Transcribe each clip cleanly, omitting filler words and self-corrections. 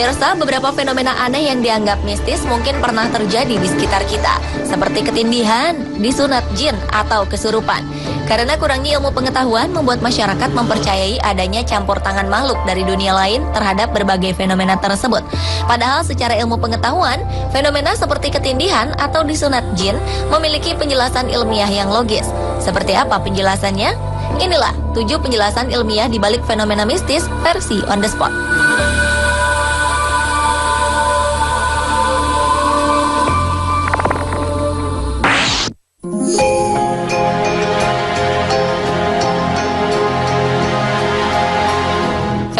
Pemirsa, beberapa fenomena aneh yang dianggap mistis mungkin pernah terjadi di sekitar kita, seperti ketindihan, disunat jin, atau kesurupan. Karena kurangnya ilmu pengetahuan membuat masyarakat mempercayai adanya campur tangan makhluk dari dunia lain terhadap berbagai fenomena tersebut. Padahal secara ilmu pengetahuan, fenomena seperti ketindihan atau disunat jin memiliki penjelasan ilmiah yang logis. Seperti apa penjelasannya? Inilah 7 penjelasan ilmiah di balik fenomena mistis versi on the spot.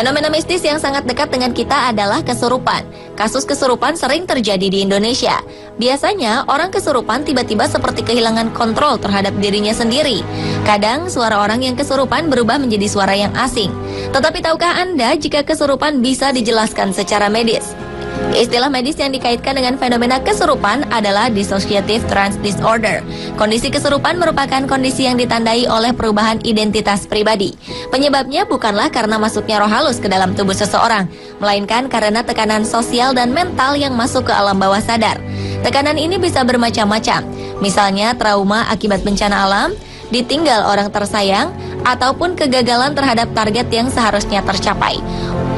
Fenomena mistis yang sangat dekat dengan kita adalah kesurupan. Kasus kesurupan sering terjadi di Indonesia. Biasanya, orang kesurupan tiba-tiba seperti kehilangan kontrol terhadap dirinya sendiri. Kadang, suara orang yang kesurupan berubah menjadi suara yang asing. Tetapi tahukah Anda jika kesurupan bisa dijelaskan secara medis? Istilah medis yang dikaitkan dengan fenomena kesurupan adalah dissociative trance disorder. Kondisi kesurupan merupakan kondisi yang ditandai oleh perubahan identitas pribadi. Penyebabnya bukanlah karena masuknya roh halus ke dalam tubuh seseorang, melainkan karena tekanan sosial dan mental yang masuk ke alam bawah sadar. Tekanan ini bisa bermacam-macam, misalnya trauma akibat bencana alam, ditinggal orang tersayang, ataupun kegagalan terhadap target yang seharusnya tercapai.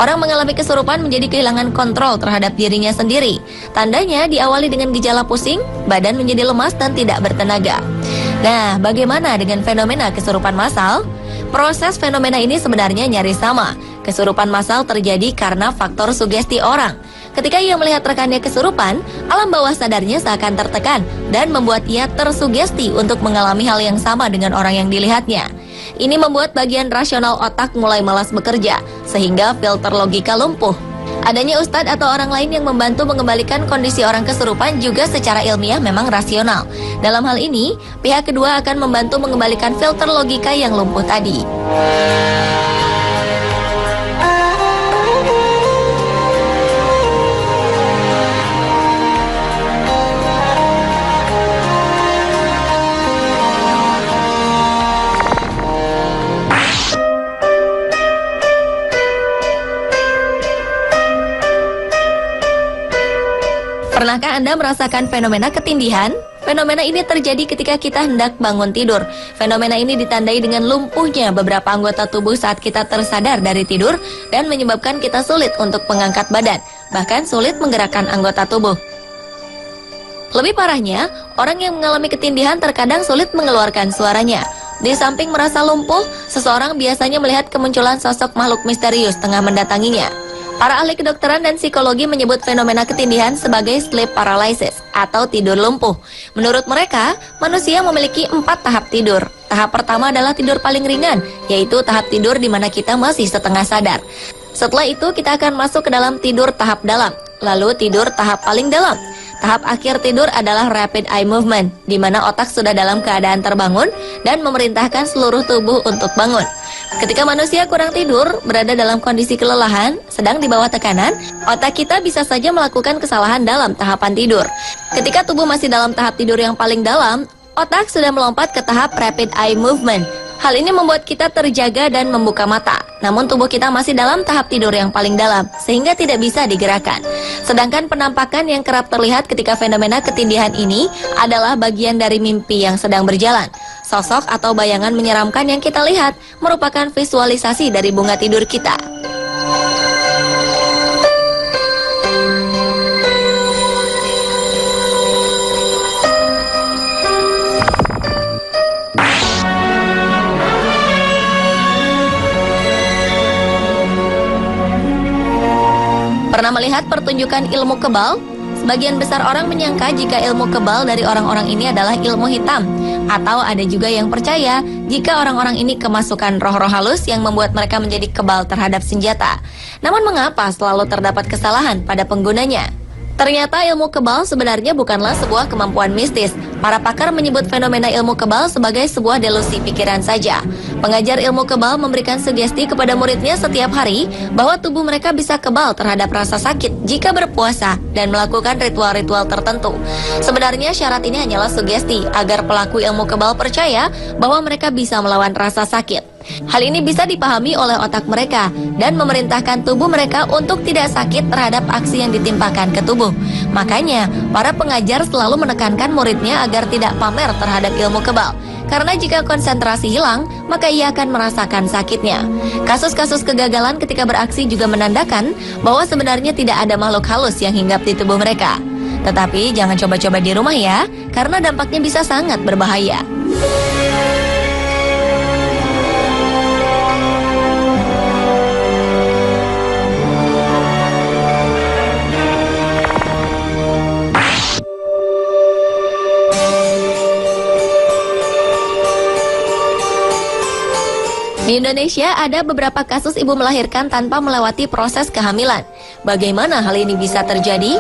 Orang mengalami kesurupan menjadi kehilangan kontrol terhadap dirinya sendiri. Tandanya diawali dengan gejala pusing, badan menjadi lemas dan tidak bertenaga. Nah, bagaimana dengan fenomena kesurupan massal? Proses fenomena ini sebenarnya nyaris sama. Kesurupan massal terjadi karena faktor sugesti orang. Ketika ia melihat rekannya kesurupan, alam bawah sadarnya seakan tertekan dan membuat ia tersugesti untuk mengalami hal yang sama dengan orang yang dilihatnya. Ini membuat bagian rasional otak mulai malas bekerja, sehingga filter logika lumpuh. Adanya ustadz atau orang lain yang membantu mengembalikan kondisi orang kesurupan juga secara ilmiah memang rasional. Dalam hal ini, pihak kedua akan membantu mengembalikan filter logika yang lumpuh tadi. Pernahkah Anda merasakan fenomena ketindihan? Fenomena ini terjadi ketika kita hendak bangun tidur. Fenomena ini ditandai dengan lumpuhnya beberapa anggota tubuh saat kita tersadar dari tidur dan menyebabkan kita sulit untuk mengangkat badan, bahkan sulit menggerakkan anggota tubuh. Lebih parahnya, orang yang mengalami ketindihan terkadang sulit mengeluarkan suaranya. Di samping merasa lumpuh, seseorang biasanya melihat kemunculan sosok makhluk misterius tengah mendatanginya. Para ahli kedokteran dan psikologi menyebut fenomena ketindihan sebagai sleep paralysis atau tidur lumpuh. Menurut mereka, manusia memiliki 4 tahap tidur. Tahap pertama adalah tidur paling ringan, yaitu tahap tidur di mana kita masih setengah sadar. Setelah itu kita akan masuk ke dalam tidur tahap dalam, lalu tidur tahap paling dalam. Tahap akhir tidur adalah rapid eye movement, di mana otak sudah dalam keadaan terbangun dan memerintahkan seluruh tubuh untuk bangun. Ketika manusia kurang tidur, berada dalam kondisi kelelahan, sedang di bawah tekanan, otak kita bisa saja melakukan kesalahan dalam tahapan tidur. Ketika tubuh masih dalam tahap tidur yang paling dalam, otak sudah melompat ke tahap rapid eye movement. Hal ini membuat kita terjaga dan membuka mata. Namun tubuh kita masih dalam tahap tidur yang paling dalam, sehingga tidak bisa digerakkan. Sedangkan penampakan yang kerap terlihat ketika fenomena ketindihan ini adalah bagian dari mimpi yang sedang berjalan. Sosok atau bayangan menyeramkan yang kita lihat merupakan visualisasi dari bunga tidur kita. Pernah melihat pertunjukan ilmu kebal? Sebagian besar orang menyangka jika ilmu kebal dari orang-orang ini adalah ilmu hitam. Atau ada juga yang percaya jika orang-orang ini kemasukan roh-roh halus yang membuat mereka menjadi kebal terhadap senjata. Namun mengapa selalu terdapat kesalahan pada penggunanya? Ternyata ilmu kebal sebenarnya bukanlah sebuah kemampuan mistis. Para pakar menyebut fenomena ilmu kebal sebagai sebuah delusi pikiran saja. Pengajar ilmu kebal memberikan sugesti kepada muridnya setiap hari bahwa tubuh mereka bisa kebal terhadap rasa sakit jika berpuasa dan melakukan ritual-ritual tertentu. Sebenarnya syarat ini hanyalah sugesti agar pelaku ilmu kebal percaya bahwa mereka bisa melawan rasa sakit. Hal ini bisa dipahami oleh otak mereka dan memerintahkan tubuh mereka untuk tidak sakit terhadap aksi yang ditimpakan ke tubuh. Makanya, para pengajar selalu menekankan muridnya agar tidak pamer terhadap ilmu kebal. Karena jika konsentrasi hilang, maka ia akan merasakan sakitnya. Kasus-kasus kegagalan ketika beraksi juga menandakan bahwa sebenarnya tidak ada makhluk halus yang hinggap di tubuh mereka. Tetapi jangan coba-coba di rumah ya, karena dampaknya bisa sangat berbahaya. Di Indonesia ada beberapa kasus ibu melahirkan tanpa melewati proses kehamilan. Bagaimana hal ini bisa terjadi?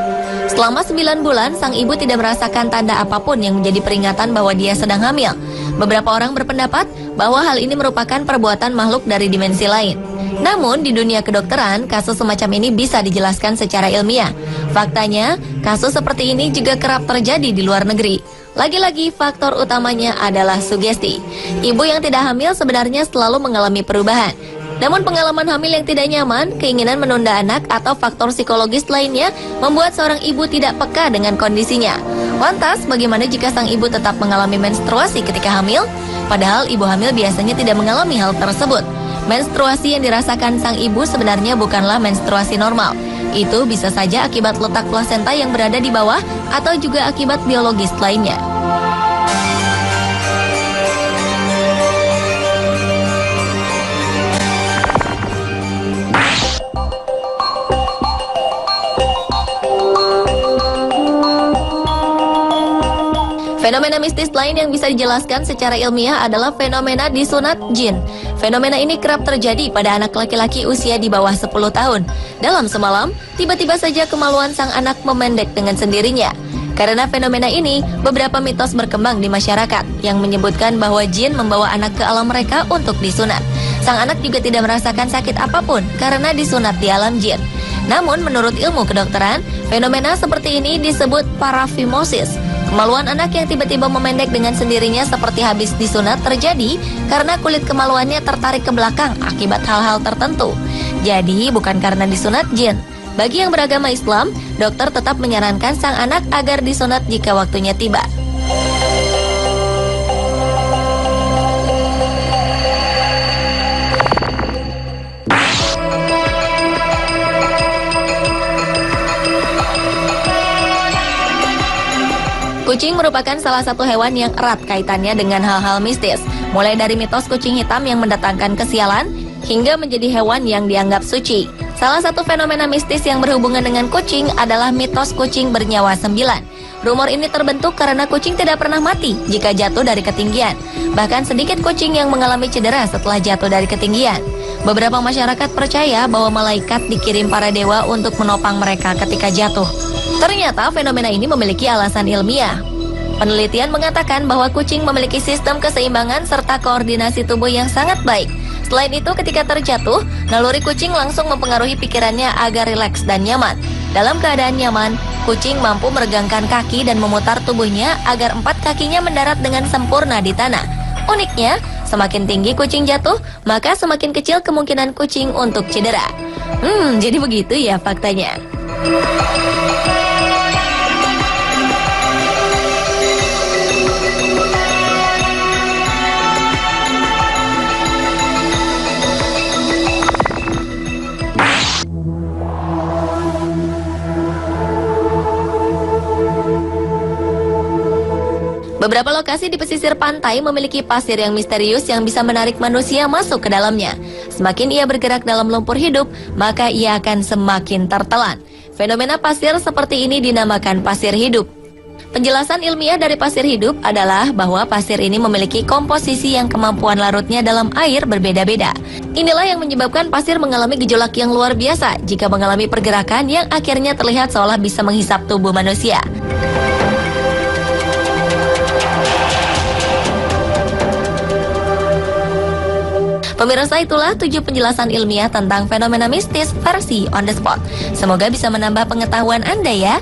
Selama 9 bulan, sang ibu tidak merasakan tanda apapun yang menjadi peringatan bahwa dia sedang hamil. Beberapa orang berpendapat bahwa hal ini merupakan perbuatan makhluk dari dimensi lain. Namun, di dunia kedokteran, kasus semacam ini bisa dijelaskan secara ilmiah. Faktanya, kasus seperti ini juga kerap terjadi di luar negeri. Lagi-lagi faktor utamanya adalah sugesti. Ibu yang tidak hamil sebenarnya selalu mengalami perubahan. Namun pengalaman hamil yang tidak nyaman, keinginan menunda anak, atau faktor psikologis lainnya membuat seorang ibu tidak peka dengan kondisinya. Lantas, bagaimana jika sang ibu tetap mengalami menstruasi ketika hamil? Padahal ibu hamil biasanya tidak mengalami hal tersebut. Menstruasi yang dirasakan sang ibu sebenarnya bukanlah menstruasi normal. Itu bisa saja akibat letak plasenta yang berada di bawah atau juga akibat biologis lainnya. Fenomena mistis lain yang bisa dijelaskan secara ilmiah adalah fenomena disunat jin. Fenomena ini kerap terjadi pada anak laki-laki usia di bawah 10 tahun. Dalam semalam, tiba-tiba saja kemaluan sang anak memendek dengan sendirinya. Karena fenomena ini, beberapa mitos berkembang di masyarakat yang menyebutkan bahwa jin membawa anak ke alam mereka untuk disunat. Sang anak juga tidak merasakan sakit apapun karena disunat di alam jin. Namun, menurut ilmu kedokteran, fenomena seperti ini disebut parafimosis. Kemaluan anak yang tiba-tiba memendek dengan sendirinya seperti habis disunat terjadi karena kulit kemaluannya tertarik ke belakang akibat hal-hal tertentu. Jadi bukan karena disunat jin. Bagi yang beragama Islam, dokter tetap menyarankan sang anak agar disunat jika waktunya tiba. Kucing merupakan salah satu hewan yang erat kaitannya dengan hal-hal mistis. Mulai dari mitos kucing hitam yang mendatangkan kesialan, hingga menjadi hewan yang dianggap suci. Salah satu fenomena mistis yang berhubungan dengan kucing adalah mitos kucing bernyawa 9. Rumor ini terbentuk karena kucing tidak pernah mati jika jatuh dari ketinggian. Bahkan sedikit kucing yang mengalami cedera setelah jatuh dari ketinggian. Beberapa masyarakat percaya bahwa malaikat dikirim para dewa untuk menopang mereka ketika jatuh. Ternyata fenomena ini memiliki alasan ilmiah. Penelitian mengatakan bahwa kucing memiliki sistem keseimbangan serta koordinasi tubuh yang sangat baik. Selain itu, ketika terjatuh, naluri kucing langsung mempengaruhi pikirannya agar rileks dan nyaman. Dalam keadaan nyaman, kucing mampu meregangkan kaki dan memutar tubuhnya agar 4 kakinya mendarat dengan sempurna di tanah. Uniknya, semakin tinggi kucing jatuh, maka semakin kecil kemungkinan kucing untuk cedera. Jadi begitu ya faktanya. Beberapa lokasi di pesisir pantai memiliki pasir yang misterius yang bisa menarik manusia masuk ke dalamnya. Semakin ia bergerak dalam lumpur hidup, maka ia akan semakin tertelan. Fenomena pasir seperti ini dinamakan pasir hidup. Penjelasan ilmiah dari pasir hidup adalah bahwa pasir ini memiliki komposisi yang kemampuan larutnya dalam air berbeda-beda. Inilah yang menyebabkan pasir mengalami gejolak yang luar biasa jika mengalami pergerakan yang akhirnya terlihat seolah bisa menghisap tubuh manusia. Pemirsa, itulah 7 penjelasan ilmiah tentang fenomena mistis versi on the spot. Semoga bisa menambah pengetahuan Anda ya.